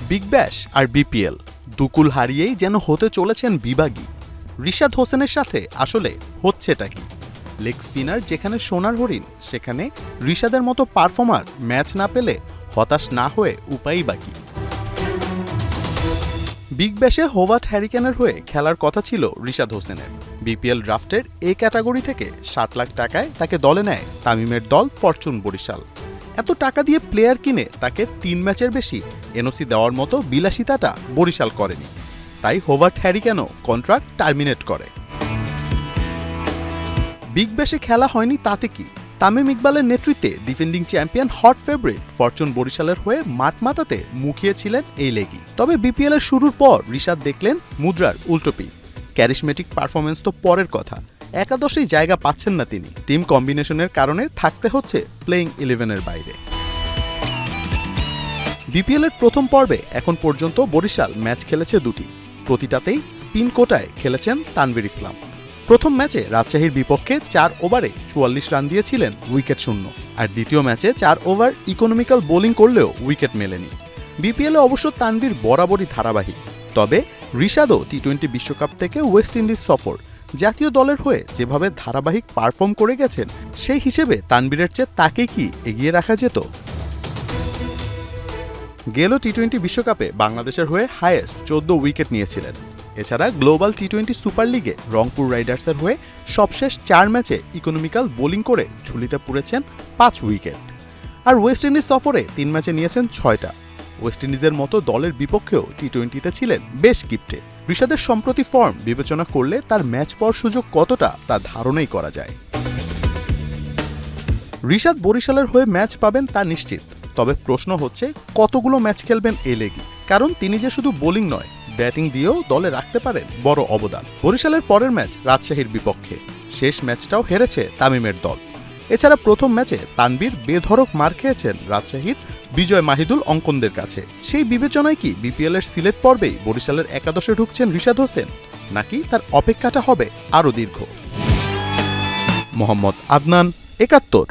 Big Bash আর BPL দুকুল হারিয়েই যেন হতে চলেছেন বিভাগী। রিশাদ হোসেনের সাথে আসলে হচ্ছেটা কি? লেগ স্পিনার যেখানে সোনার হরিণ, সেখানে রিশাদের মতো পারফর্মার ম্যাচ না পেলে হতাশ না হয়ে উপায়ই বাকি। বিগ ব্যাশে হোভার্ট হ্যারিকেনের হয়ে খেলার কথা ছিল রিশাদ হোসেনের। বিপিএল ড্রাফটের এ ক্যাটাগরি থেকে ৬০ লাখ টাকায় তাকে দলে নেয় তামিমের দল ফরচুন বরিশাল। এত টাকা দিয়ে প্লেয়ার কিনে তাকে ৩ ম্যাচের বেশি এনওসি দেওয়ার মতো বিলাসিতাটা বরিশাল করেনি, তাই হোভার্ট হ্যারিকেনও কন্ট্রাক্ট টার্মিনেট করে। বিগ ব্যাশে খেলা হয়নি তাতে কি? তামিম ইকবালের নেতৃত্বে defending champion hot favourite Fortune বরিশালের হয়ে মাঠ মাতাতে মুখিয়েছিলেন এই লেগই। তবে বিপিএল এর শুরুর পর রিশাদ দেখলেন মুদ্রার উল্টো পিঠ। ক্যারিশমেটিক পারফরমেন্স তো পরের কথা, একাদশেই জায়গা পাচ্ছেন না তিনি। টিম কম্বিনেশনের কারণে থাকতে হচ্ছে প্লেইং 11-এর বাইরে। বিপিএল এর প্রথম পর্বে এখন পর্যন্ত বরিশাল ম্যাচ খেলেছে দুটি, প্রতিটাতেই স্পিন কোটায় খেলেছেন তানভীর ইসলাম। প্রথম ম্যাচে রাজশাহীর বিপক্ষে ৪ ওভারে ৪৪ রান দিয়েছিলেন উইকেট শূন্য, আর দ্বিতীয় ম্যাচে ৪ ওভার ইকোনমিক্যাল বোলিং করলেও উইকেট মেলেনি। বিপিএলে অবশ্য তানভীর বরাবরই ধারাবাহিক, তবে রিশাদও টি-20 বিশ্বকাপ থেকে ওয়েস্ট ইন্ডিজ সফর জাতীয় দলের হয়ে যেভাবে ধারাবাহিক পারফর্ম করে গেছেন, সেই হিসেবে তানভীরের চেয়ে তাকে কি এগিয়ে রাখা যেত? গেল টি-20 বিশ্বকাপে বাংলাদেশের হয়ে হাইয়েস্ট ১৪ উইকেট নিয়েছিলেন। এছাড়া গ্লোবাল টি-20 সুপার লিগে রংপুর রাইডার্সের হয়ে সবশেষ ৪ ম্যাচে ইকোনমিক্যাল বোলিং করে ঝুলিতে পুড়েছেন ৫ উইকেট। আর ওয়েস্ট ইন্ডিজ সফরে ৩ ম্যাচে নিয়েছেন ৬টা। ওয়েস্ট ইন্ডিজের মতো দলের বিপক্ষেও টি-20তে ছিলেন বেশ গিফটে। রিশাদের সম্প্রতি ফর্ম বিবেচনা করলে তার ম্যাচ পাওয়ার সুযোগ কতটা তা ধারণাই করা যায়। রিশাদ বরিশালের হয়ে ম্যাচ পাবেন তা নিশ্চিত, তবে প্রশ্ন হচ্ছে কতগুলো ম্যাচ খেলবেন এই লেগই, কারণ তিনি যে শুধু বোলিং নয়, ব্যাটিং দিয়েও দলে রাখতে পারেন বড় অবদান। বরিশালের পরের ম্যাচ রাজশাহীর বিপক্ষে, শেষ ম্যাচটাও হেরেছে তামিমের দল। এছাড়া প্রথম ম্যাচে তানভীর বেধড়ক মার খেয়েছেন রাজশাহীর বিজয় মাহিদুল অঙ্কনদের কাছে। সেই বিবেচনায় কি বিপিএল এর সিলেট পর্বেই বরিশালের একাদশে ঢুকছেন রিশাদ হোসেন, নাকি তার অপেক্ষাটা হবে আরও দীর্ঘ? মোহাম্মদ আদনান, ৭১।